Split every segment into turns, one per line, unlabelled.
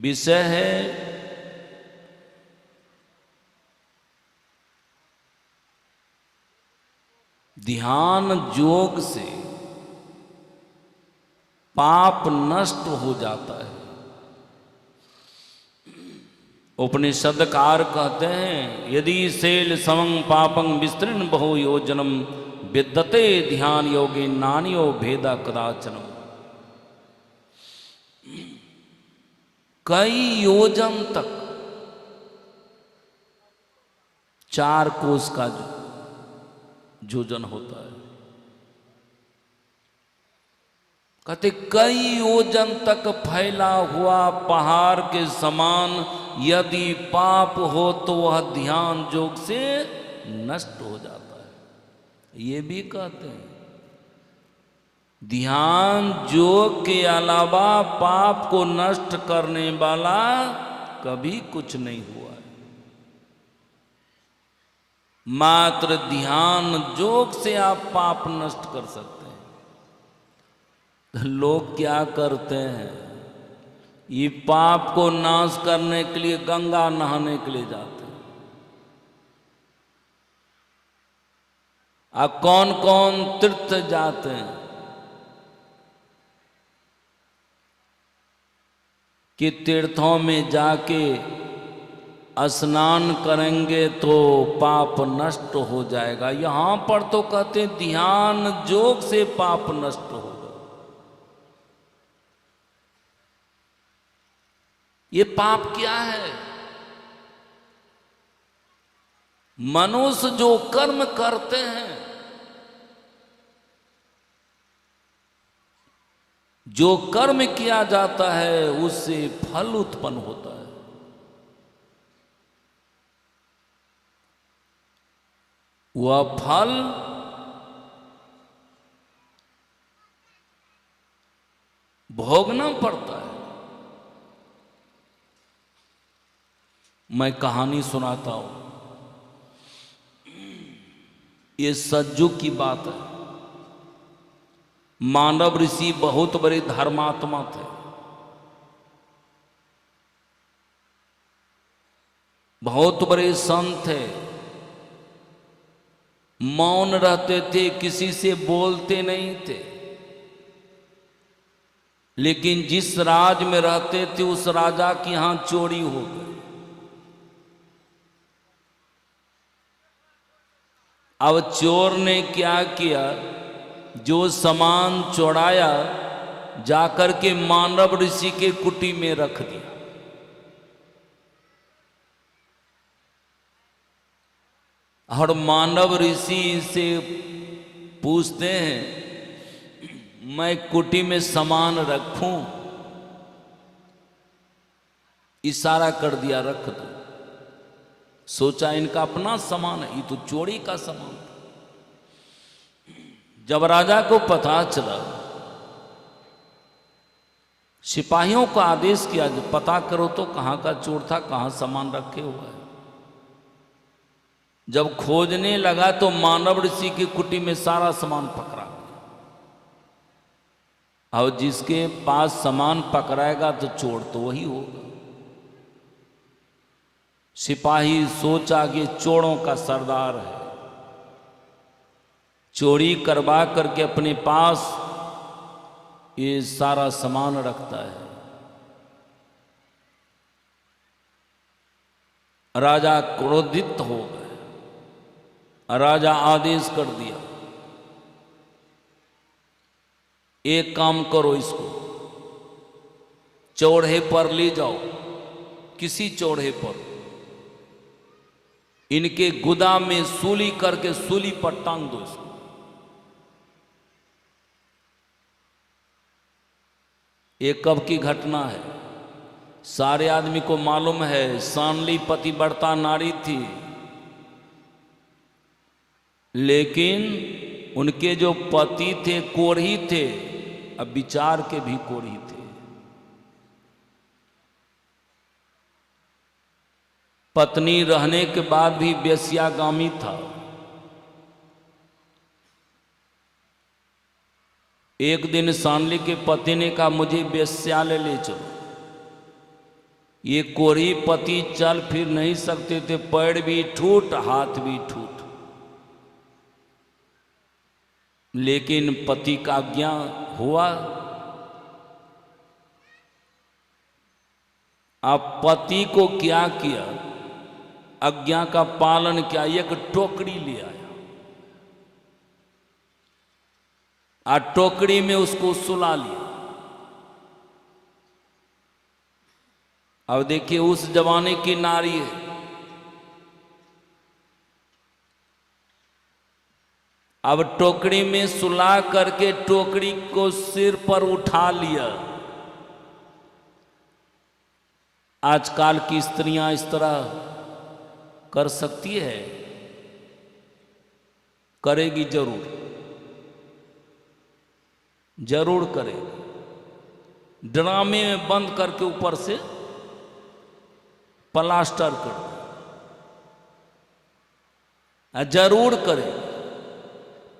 विषय है ध्यान योग से पाप नष्ट हो जाता है। उपनिषदकार कहते हैं यदि शैल समं पापं विस्तृण बहु योजनम विद्यते ध्यान योगे नान्यो भेदा कदाचनम। कई योजन तक 4 कोस का योजन होता है। कहते कई योजन तक फैला हुआ पहाड़ के समान यदि पाप हो तो वह ध्यान योग से नष्ट हो जाता है। ये भी कहते हैं ध्यान योग के अलावा पाप को नष्ट करने वाला कभी कुछ नहीं हुआ है। मात्र ध्यान योग से आप पाप नष्ट कर सकते हैं। लोग क्या करते हैं, ये पाप को नाश करने के लिए गंगा नहाने के लिए जाते हैं। अब कौन कौन तीर्थ जाते हैं कि तीर्थों में जाके स्नान करेंगे तो पाप नष्ट हो जाएगा। यहां पर तो कहते हैं ध्यान योग से पाप नष्ट होगा। ये पाप क्या है? मनुष्य जो कर्म करते हैं, जो कर्म किया जाता है उससे फल उत्पन्न होता है। वह फल भोगना पड़ता है। मैं कहानी सुनाता हूं, ये सज्जुग की बात है। मानव ऋषि बहुत बड़े धर्मात्मा थे। बहुत बड़े संत थे। मौन रहते थे, किसी से बोलते नहीं थे। लेकिन जिस राज में रहते थे उस राजा के यहां चोरी हो गई। अब चोर ने क्या किया, जो सामान चुराया जाकर के मानव ऋषि के कुटी में रख दिया। और मानव ऋषि से पूछते हैं मैं कुटी में सामान रखूं? इशारा कर दिया रख दो। सोचा इनका अपना सामान है, ये तो चोरी का सामान था। जब राजा को पता चला, सिपाहियों को आदेश किया पता करो तो कहां का चोर था, कहां सामान रखे हुआ है। जब खोजने लगा तो मानव ऋषि की कुटी में सारा सामान पकड़ा गया। और जिसके पास सामान पकड़ाएगा तो चोर तो वही होगा। सिपाही सोचा कि चोरों का सरदार है, चोरी करवा करके अपने पास ये सारा सामान रखता है। राजा क्रोधित हो गए। राजा आदेश कर दिया एक काम करो, इसको चौराहे पर ले जाओ, किसी चौराहे पर इनके गोदाम में सूली करके सूली पर टांग दो इसको। ये कब की घटना है? सारे आदमी को मालूम है शानली पतिव्रता नारी थी, लेकिन उनके जो पति थे कोढ़ी थे, अब विचार के भी कोढ़ी थे। पत्नी रहने के बाद भी वेश्यागामी था। एक दिन शानली के पति ने कहा मुझे वेश्यालय ले चलो। ये कोरी पति चल फिर नहीं सकते थे, पैर भी ठूट हाथ भी ठूट, लेकिन पति का आज्ञा हुआ। अब पति को क्या किया, आज्ञा का पालन किया, एक टोकरी ले आया, और टोकरी में उसको सुला लिया। अब देखिए उस जमाने की नारी है, अब टोकरी में सुला करके टोकरी को सिर पर उठा लिया। आजकल की स्त्रियां इस तरह कर सकती है? करेगी जरूर, जरूर करेगी। ड्रामे में बंद करके ऊपर से प्लास्टर कर दे, जरूर करेगी।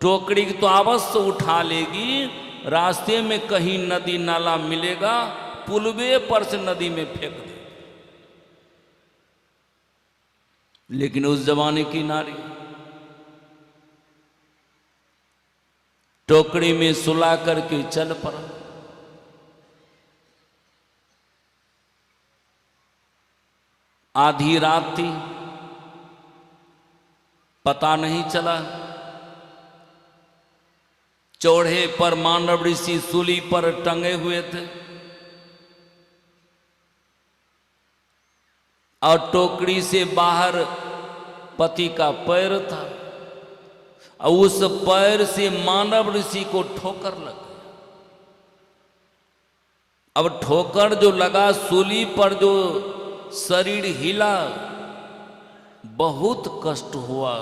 टोकरी तो अवश्य उठा लेगी, रास्ते में कहीं नदी नाला मिलेगा, पुलवे पर से नदी में फेंक दे। लेकिन उस जमाने की नारी टोकरी में सुला करके चल पड़ा। आधी रात थी, पता नहीं चला। चौड़े पर मानव ऋषि सूली पर टंगे हुए थे, और टोकरी से बाहर पति का पैर था, और उस पैर से मानव ऋषि को ठोकर लग गया। अब ठोकर जो लगा, सूली पर जो शरीर हिला, बहुत कष्ट हुआ।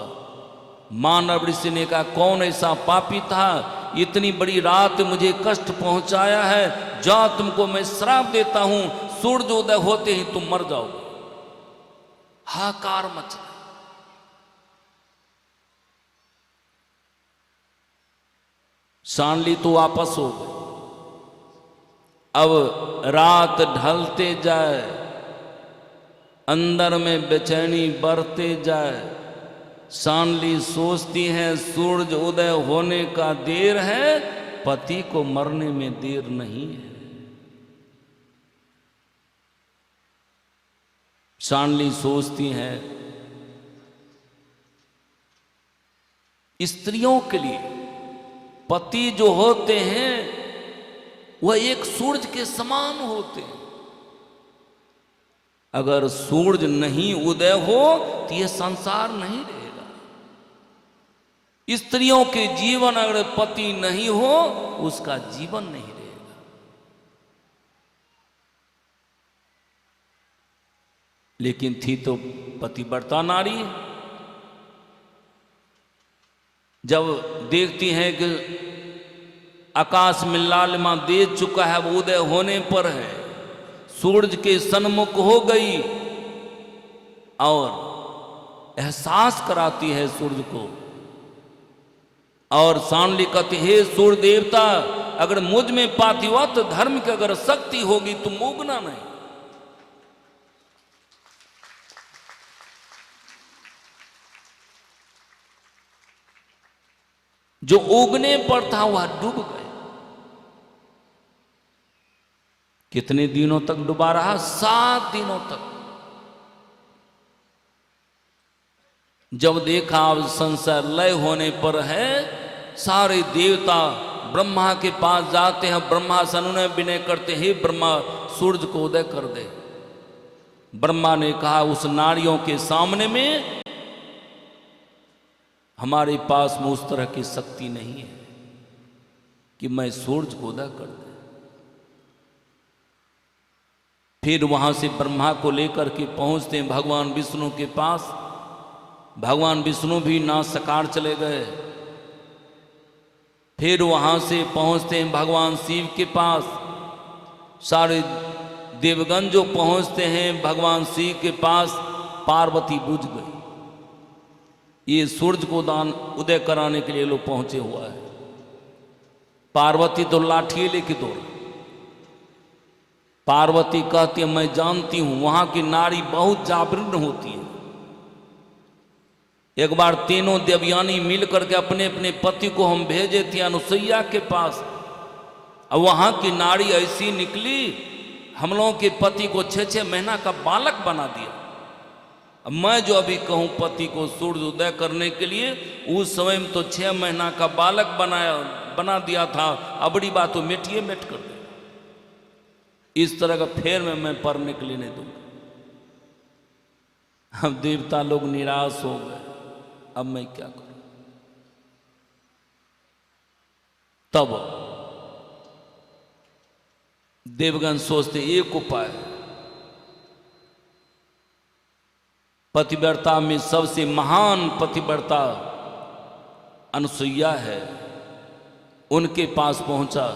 मानव ऋषि ने कहा, कौन ऐसा पापी था, इतनी बड़ी रात मुझे कष्ट पहुंचाया है, जाओ तुमको मैं श्राप देता हूं, सूर्य उदय होते ही तुम मर जाओगे। हाहाकार मच गया। सांडली तो वापस हो गई। अब रात ढलते जाए, अंदर में बेचैनी बढ़ते जाए। सांडली सोचती है सूरज उदय होने का देर है, पति को मरने में देर नहीं है। सांडली सोचती है स्त्रियों के लिए पति जो होते हैं वह एक सूरज के समान होते हैं। अगर सूरज नहीं उदय हो तो यह संसार नहीं रहेगा। स्त्रियों के जीवन अगर पति नहीं हो, उसका जीवन नहीं रहेगा। लेकिन थी तो पतिव्रता नारी। जब देखती हैं कि आकाश में लालिमा दे चुका है, वो उदय होने पर है, सूरज के सन्मुख हो गई, और एहसास कराती है सूरज को। और सांडली कहती, हे सूर्य देवता, अगर मुझ में पातिव्रत धर्म की अगर शक्ति होगी, तुम उगना नहीं। जो उगने पर था वह डूब गए। कितने दिनों तक डूबा रहा? 7 दिनों तक। जब देखा अब संसार लय होने पर है, सारे देवता ब्रह्मा के पास जाते हैं। ब्रह्मा से उन्हें विनय करते, हे ब्रह्मा, सूरज को उदय कर दे। ब्रह्मा ने कहा, उस नारियों के सामने में हमारे पास में उस तरह की शक्ति नहीं है कि मैं सूरज को उदय कर दे। फिर वहां से ब्रह्मा को लेकर के पहुंचते हैं भगवान विष्णु के पास। भगवान विष्णु भी नासकार चले गए। फिर वहां से पहुंचते हैं भगवान शिव के पास। सारे देवगण जो पहुंचते हैं भगवान शिव के पास, पार्वती बुझ गई। ये सूरज को दान उदय कराने के लिए लोग पहुंचे हुआ है। पार्वती तो लाठी लेके दौड़, पार्वती कहती है मैं जानती हूं वहां की नारी बहुत जागृत होती है। एक बार तीनों देवयानी मिल करके अपने अपने पति को हम भेजे थे अनुसुईया के पास, और वहां की नारी ऐसी निकली, हम लोगों के पति को 6-6 महीना का बालक बना दिया। अब मैं जो अभी कहूं पति को सूर्य उदय करने के लिए, उस समय में तो 6 महीना का बालक बना दिया था। अब बड़ी बात हो मिटिए मिट कर दे, इस तरह का फेर में मैं पढ़ने के लिए नहीं दूंगा। अब देवता लोग निराश हो गए, अब मैं क्या करूं। तब देवगण सोचते एक उपाय, पतिव्रता में सबसे महान पतिव्रता अनुसुईया है, उनके पास पहुंचा।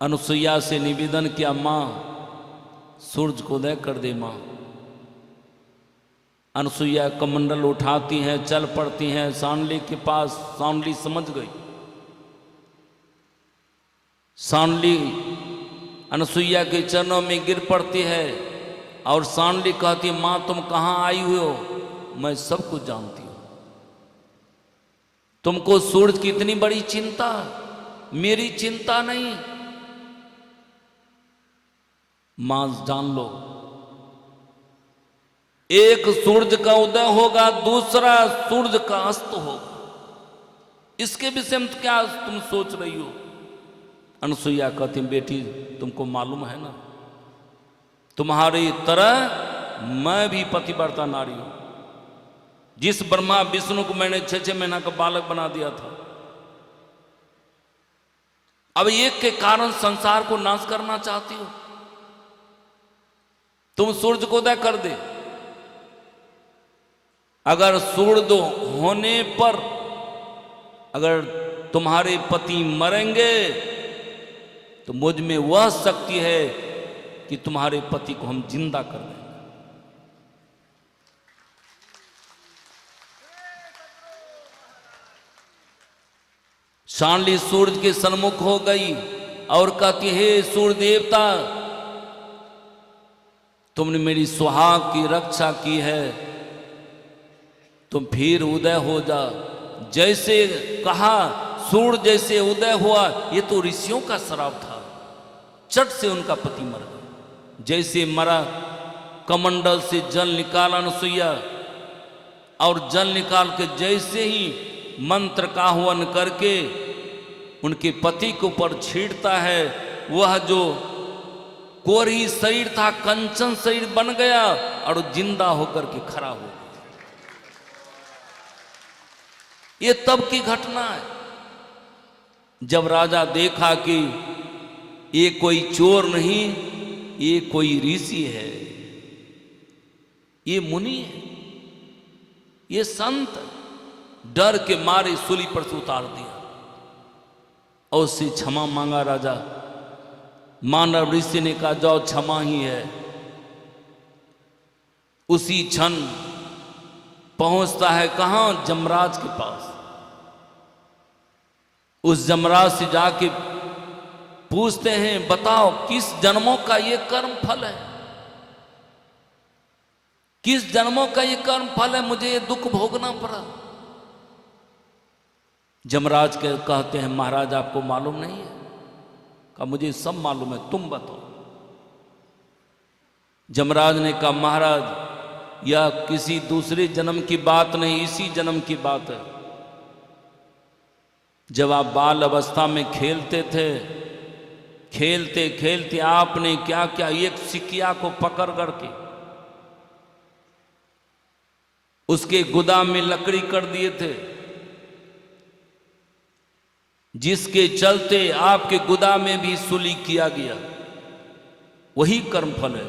अनुसुईया से निवेदन किया, मां सूरज को उदय कर दे मां। अनुसुईया कमंडल उठाती हैं, चल पड़ती हैं सांडली के पास। सांडली समझ गई। सांडली अनुसुईया के चरणों में गिर पड़ती है और सांडली कहती है, मां तुम कहां आई हुई हो? मैं सब कुछ जानती हूं। तुमको सूरज की इतनी बड़ी चिंता, मेरी चिंता नहीं। मां जान लो, एक सूरज का उदय होगा, दूसरा सूरज का अस्त होगा। इसके विषय में क्या तुम सोच रही हो? अनुसुईया कहती, बेटी तुमको मालूम है ना, तुम्हारी तरह मैं भी पतिव्रता नारी हूं। जिस ब्रह्मा विष्णु को मैंने 6-6 महीना का बालक बना दिया था, अब एक के कारण संसार को नाश करना चाहती हो। तुम सूरज को उदय कर दे। अगर सूर्य होने पर अगर तुम्हारे पति मरेंगे तो मुझ में वह शक्ति है कि तुम्हारे पति को हम जिंदा कर देंगे। सांडली सूरज के सन्मुख हो गई और कहती, हे सूर्य देवता, तुमने मेरी सुहाग की रक्षा की है, तुम फिर उदय हो जा। जैसे कहा सूर्य जैसे उदय हुआ, ये तो ऋषियों का श्राप था। चट से उनका पति मर गया। जैसे मरा, कमंडल से जल निकाला अनुसुईया, और जल निकाल के जैसे ही मंत्र का आह्वान करके उनके पति के ऊपर छींटता है, वह जो कोरी शरीर था कंचन शरीर बन गया और जिंदा होकर के खड़ा हो गया। ये तब की घटना है जब राजा देखा कि ये कोई चोर नहीं, ये कोई ऋषि है, ये मुनि है, ये संत। डर के मारे सूली पर से उतार दिया और उससे क्षमा मांगा राजा। मानव ऋषि ने कहा, जाओ क्षमा ही है। उसी क्षण पहुंचता है कहां? जमराज के पास। उस जमराज से जाके पूछते हैं, बताओ किस जन्मों का ये कर्म फल है? किस जन्मों का ये कर्म फल है, मुझे ये दुख भोगना पड़ा? जमराज के कहते हैं, महाराज आपको मालूम नहीं है? कहा, मुझे सब मालूम है, तुम बताओ। जमराज ने कहा, महाराज यह किसी दूसरे जन्म की बात नहीं, इसी जन्म की बात है। जब आप बाल अवस्था में खेलते थे, खेलते खेलते आपने क्या क्या, एक सिकिया को पकड़ करके उसके गुदा में लकड़ी कर दिए थे, जिसके चलते आपके गुदा में भी सूली किया गया। वही कर्मफल है।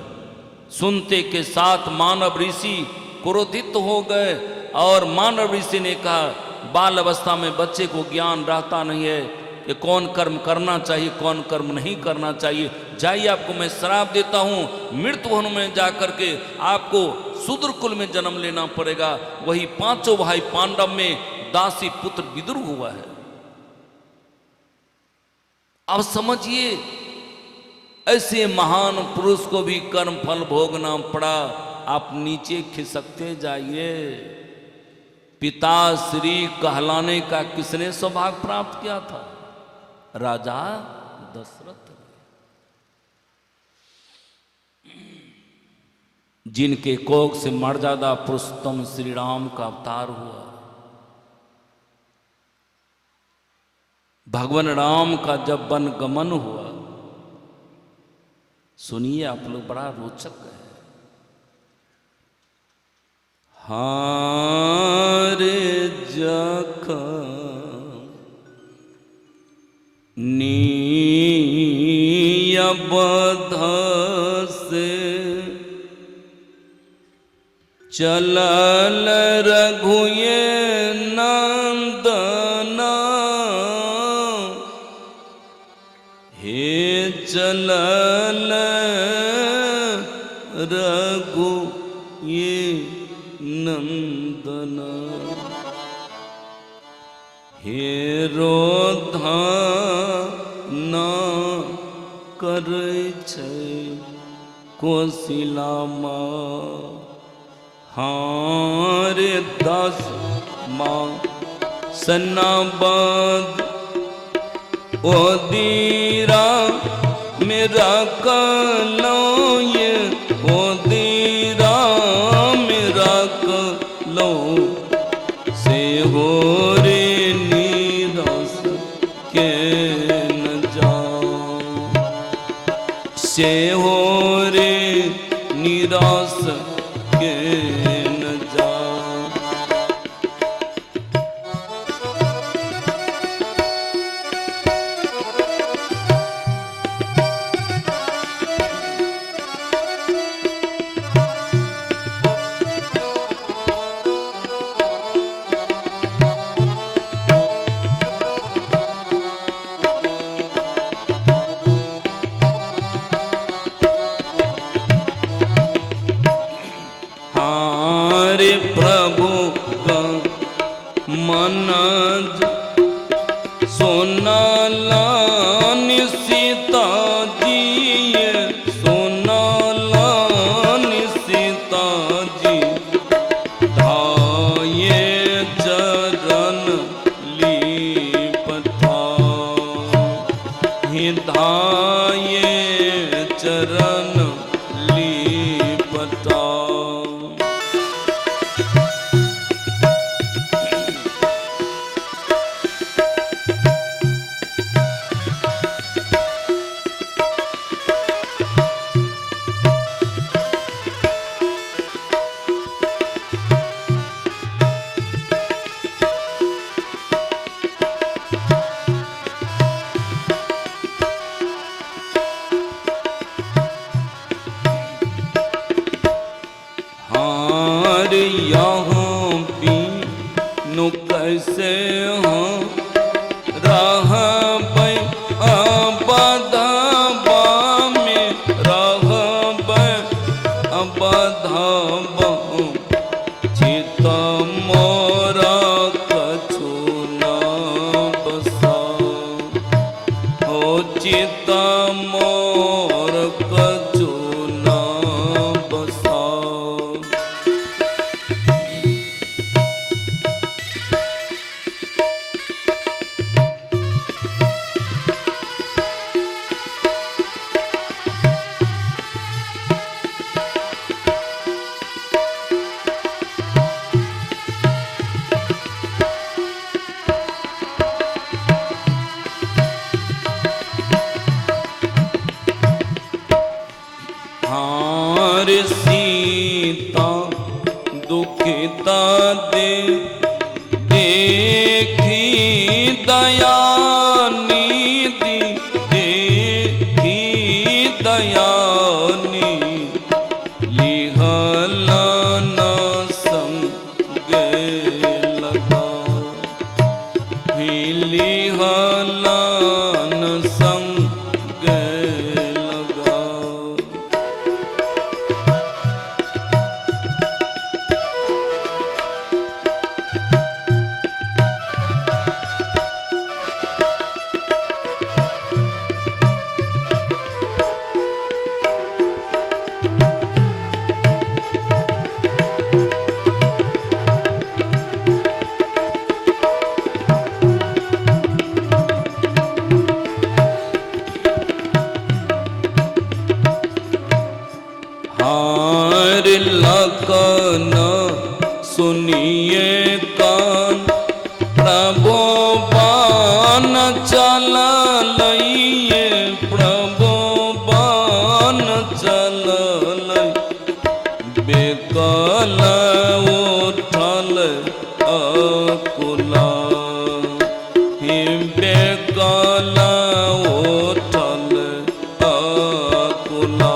सुनते के साथ मानव ऋषि क्रोधित हो गए और मानव ऋषि ने कहा, बाल अवस्था में बच्चे को ज्ञान रहता नहीं है कि कौन कर्म करना चाहिए, कौन कर्म नहीं करना चाहिए। जाइए, आपको मैं श्राप देता हूं, मृत्यु में जाकर के आपको शूद्र कुल में जन्म लेना पड़ेगा। वही 5 भाई पांडव में दासी पुत्र विदुर हुआ है। अब समझिए, ऐसे महान पुरुष को भी कर्म फल भोगना पड़ा। आप नीचे खिसकते जाइए। पिता श्री कहलाने का किसने सौभाग्य प्राप्त किया था? राजा दशरथ, जिनके कोख से मर्यादा पुरुषोत्तम श्री राम का अवतार हुआ। भगवान राम का जब वन गमन हुआ, सुनिए आप लोग, बड़ा रोचक है। हारे जखम नियबध से चलल रघुये नंदना, हे चलल रघुये नंदना, हे रोधना करै छै कोशिलामा। हारे दास माँ सन्नाबद ओ दीरा मेरा कलो, ये ओ दीरा मेरा कलो, से हो रे नीरस के न जाओ, से हो रे नीरस के न जाओ। प्रभु का मनज सोनालान सीता जी, सोनालान सीता जी, धाये चरण लीपथा, ही धाये चरण लीपथा। यहाँ बीनु कैसे हाँ रहबै अबधबा में, रहबै अबधबा, चित मोरा कछु न बसा, हो चित मोर कछु न बसा। हारे सीता दुखिता दे देखी दया निधि, देखी दया निधि, लिहलन संग लगा, लिहलन संग लगा। हार लखन सुनिए कान, प्रभु बान चल लइए, प्रभु बान चल लइ, बेकल उठल अकुला, हे बेकल उठल अकुला।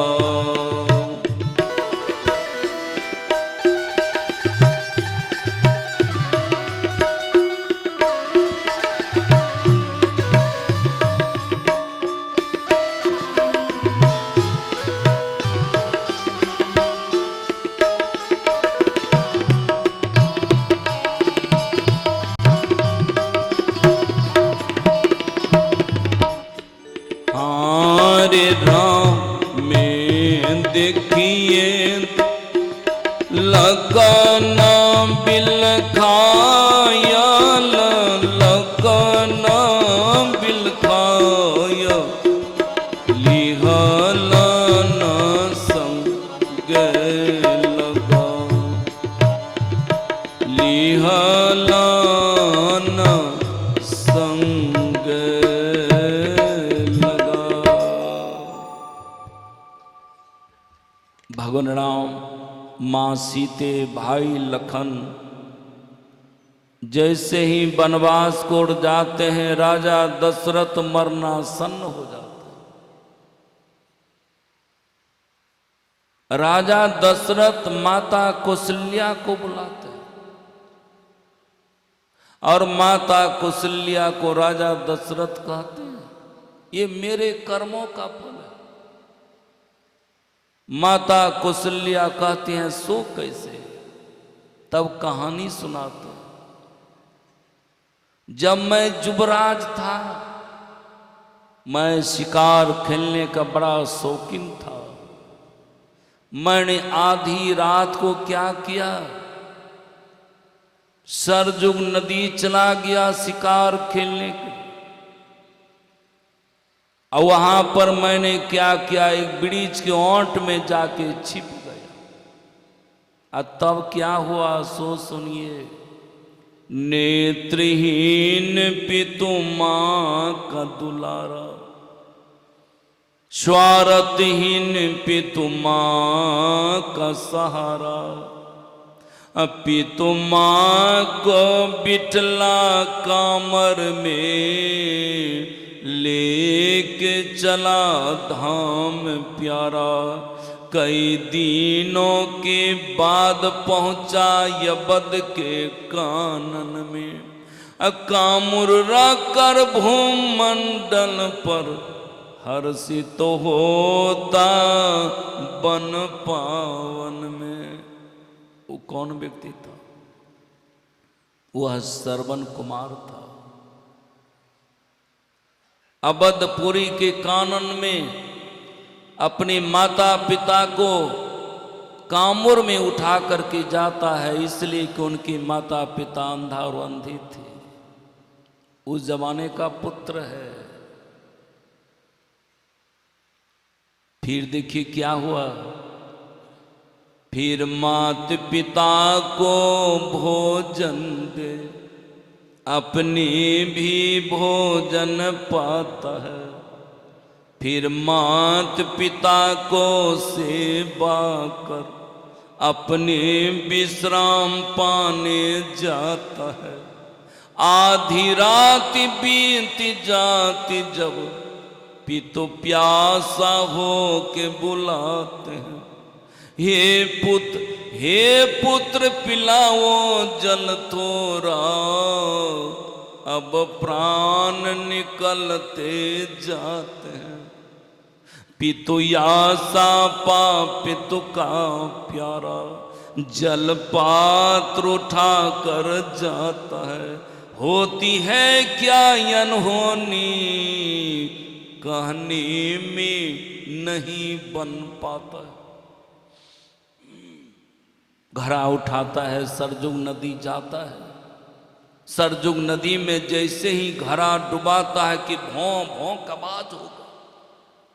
हरे राम में देखिए लगन बिलखाया, लगन बिलखाया, लिहलन संग लगा, लिहलन संग लगा। भगवान राम, माँ सीते, भाई लखन जैसे ही वनवास को उड़ जाते हैं, राजा दशरथ मरना सन्न हो जाते हैं। राजा दशरथ माता कौशल्या को बुलाते हैं और माता कौशल्या को राजा दशरथ कहते हैं, ये मेरे कर्मों का फल है। माता कौशल्या कहती हैं, सो कैसे? तब कहानी सुनाते हैं। जब मैं युवराज था, मैं शिकार खेलने का बड़ा शौकीन था। मैंने आधी रात को क्या किया, सरजुग नदी चला गया शिकार खेलने के। और वहां पर मैंने क्या किया, एक वृक्ष के ओंठ में जाके छिप गया। और तब क्या हुआ सो सुनिए। नेत्रहीन पितु मां का दुलारा, स्वार्थहीन पितु मां का सहारा। पितु मां को बिटला कामर में, लेके चला धाम प्यारा। कई दिनों के बाद पहुंचा यबद के कानन में। कामुर रखकर भूमंडल पर, हर्षित होता बन पावन में। वो कौन व्यक्ति था? वह श्रवण कुमार था। अवधपुरी के कानन में अपने माता पिता को कामुर में उठा करके जाता है, इसलिए कि उनके माता पिता अंधा और अंधी थे। उस जमाने का पुत्र है। फिर देखिए क्या हुआ। फिर मात पिता को भोजन दे, अपने भी भोजन पाता है। फिर मात पिता को सेवा कर, अपने विश्राम पाने जाता है। आधी रात बीत जाती जब, पितु प्यासा हो के बुलाते हैं। हे पुत्र पिलाओ जल थोड़ा, अब प्राण निकलते जाते हैं। पितु यासा पा पितु का प्यारा, जल पात्र उठा कर जाता है। होती है क्या अनहोनी, कहने में नहीं बन पाता है। घड़ा उठाता है, सरजुग नदी जाता है। सरजुग नदी में जैसे ही घड़ा डुबाता है कि भौं भौं का आवाज होगा।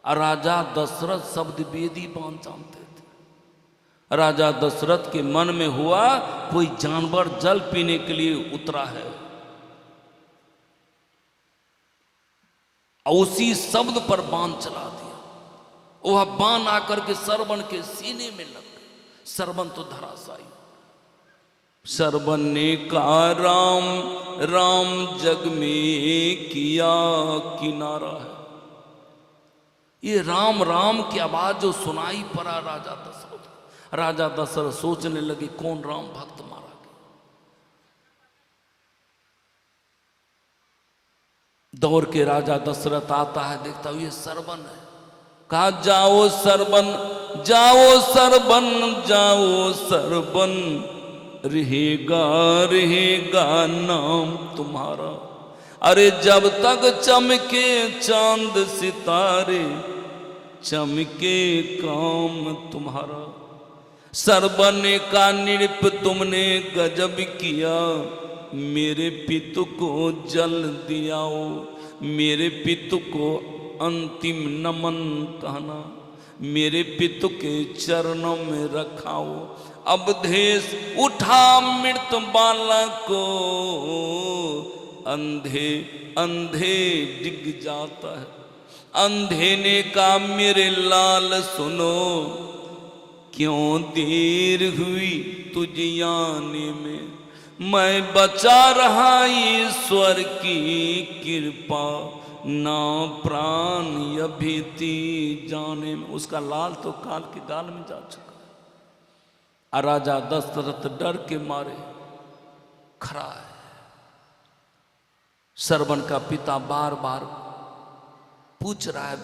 और राजा दशरथ शब्द वेदी बाण जानते थे। राजा दशरथ के मन में हुआ कोई जानवर जल पीने के लिए उतरा है, और उसी शब्द पर बाण चला दिया। वह बाण आकर के सरवन के सीने में लग गई। सरवन तो धराशायी। सरवन ने कहा राम राम जग में किया किनारा है। ये राम राम की आवाज जो सुनाई पड़ा राजा दशरथ सोचने लगे कौन राम भक्त मारा गया। दौड़ के राजा दशरथ आता है, देखता हूं ये सरवन है। कहा जाओ सरवन जाओ सरवन जाओ सरवन, रहेगा रहेगा नाम तुम्हारा। अरे जब तक चमके चांद सितारे, चमके काम तुम्हारा। सरवन का नृप तुमने गजब किया, मेरे पितु को जल दियाओ, मेरे पितु को अंतिम नमन कहना, मेरे पितु के चरणों में रखाओ। अवधेश उठा मृत बालक को, अंधे अंधे डिग जाता है। अंधे ने कहा मेरे लाल सुनो, क्यों देर हुई तुझे आने में, मैं बचा रहा ईश्वर की कृपा, ना प्राण अभी ती जाने में। उसका लाल तो काल के गाल में जा चुका है। राजा दशरथ डर के मारे खड़ा है। सरवन का पिता बार बार पूछ रहा है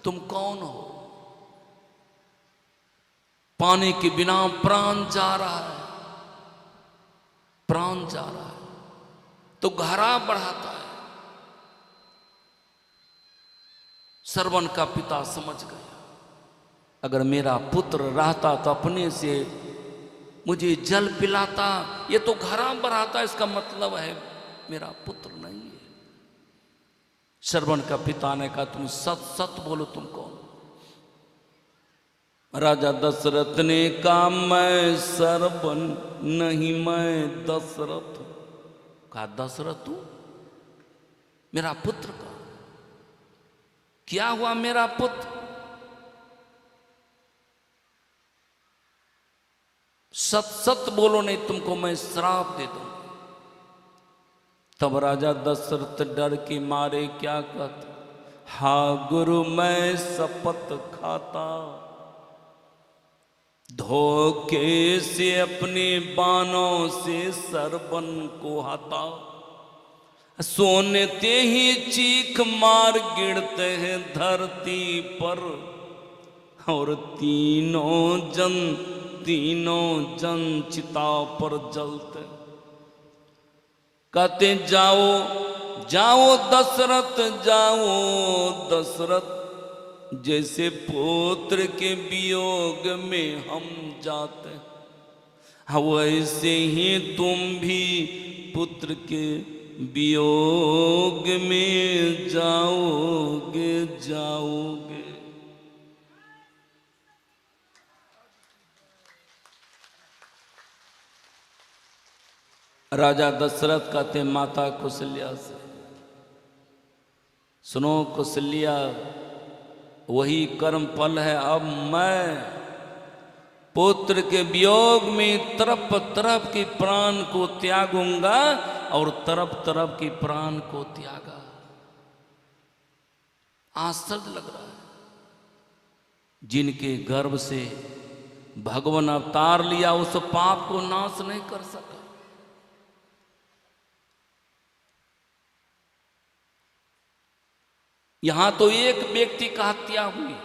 तुम कौन हो। पानी के बिना प्राण जा रहा है, प्राण जा रहा है, तो घरा बढ़ाता है। सरवन का पिता समझ गया अगर मेरा पुत्र रहता तो अपने से मुझे जल पिलाता, ये तो घरा बढ़ाता, इसका मतलब है मेरा पुत्र नहीं है। सरवन का पिता ने कहा तुम सत सत बोलो, तुम कौन। राजा दशरथ ने कहा मैं सरवन नहीं, मैं दशरथ। कहा दशरथ तू मेरा पुत्र का क्या हुआ? मेरा पुत्र सत सत बोलो नहीं तुमको मैं श्राप दे दूं। तब राजा दशरथ डर के मारे क्या कहते, हा गुरु मैं शपथ खाता, धोखे से अपने बाणों से सरवन को हटा, सोनते ही चीख मार गिरते हैं धरती पर, और तीनों जन चिता पर जलते। कहते जाओ जाओ दशरथ जाओ दशरथ, जैसे पुत्र के वियोग में हम जाते, वैसे ही तुम भी पुत्र के वियोग में जाओगे जाओगे। राजा दशरथ कहते माता कौशल्या से, सुनो कौशल्या, वही कर्म फल है। अब मैं पुत्र के वियोग में तरफ तरफ के प्राण को त्यागूंगा, और तरफ तरफ के प्राण को त्यागा। आश्चर्य लग रहा है। जिनके गर्भ से भगवान अवतार लिया उस पाप को नाश नहीं कर सका। यहां तो एक व्यक्ति का हत्या हुई,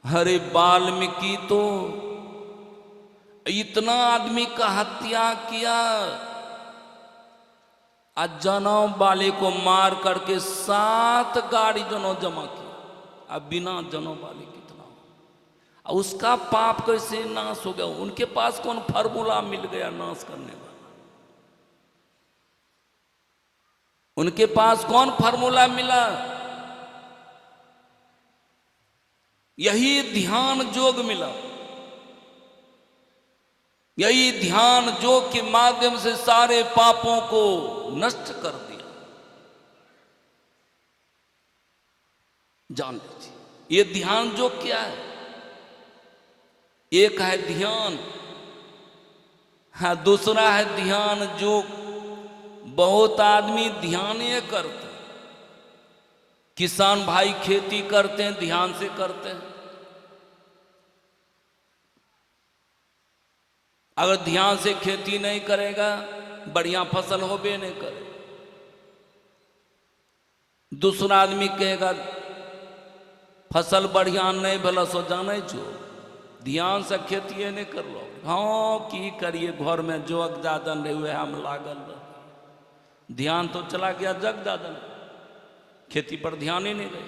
अरे वाल्मीकि तो इतना आदमी का हत्या किया, आज जनौ वाले को मार करके 7 गाड़ी जनौ जमा किया। अब बिना जनौ वाले कितना हो, उसका पाप कैसे नाश हो गया? उनके पास कौन फार्मूला मिल गया नाश करने वाला? उनके पास कौन फार्मूला मिला? यही ध्यान जोग मिला। यही ध्यान योग के माध्यम से सारे पापों को नष्ट कर दिया। जान लीजिए ये ध्यान योग क्या है। एक है ध्यान, हाँ, दूसरा है ध्यान योग। बहुत आदमी ध्यान ये करते हैं, किसान भाई खेती करते हैं ध्यान से करते हैं। अगर ध्यान से खेती नहीं करेगा बढ़िया फसल होबे नहीं करे। दूसरा आदमी कहेगा फसल बढ़िया नहीं भला सो जाने छो, ध्यान से खेती नहीं कर लो। हाँ की करिए, घर में जोग जादन रहे हुए हम लागल रहे, ध्यान तो चला गया जग जादन, खेती पर ध्यान ही नहीं रहे।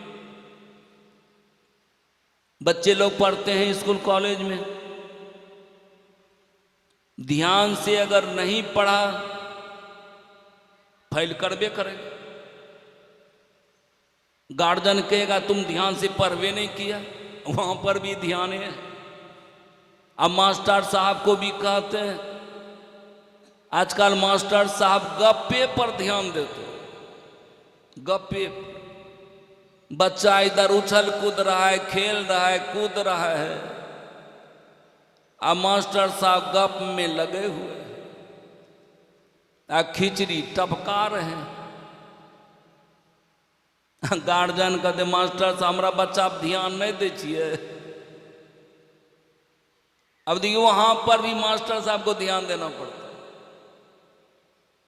बच्चे लोग पढ़ते हैं स्कूल कॉलेज में, ध्यान से अगर नहीं पढ़ा फेल करबे करेगा। गार्जियन कहेगा तुम ध्यान से पढ़वे नहीं किया, वहां पर भी ध्यान है। अब मास्टर साहब को भी कहते हैं, आजकल मास्टर साहब गप्पे पर ध्यान देते, गप्पे। बच्चा इधर उछल कूद रहा है, खेल रहा है, कूद रहा है, अब मास्टर साहब गप में लगे हुए हैं, खिचड़ी टपका रहे हैं। गार्जियन कहते मास्टर साहब हमारा बच्चा आप ध्यान नहीं दीजिए। अब देखिए वहां पर भी मास्टर साहब को ध्यान देना पड़ा।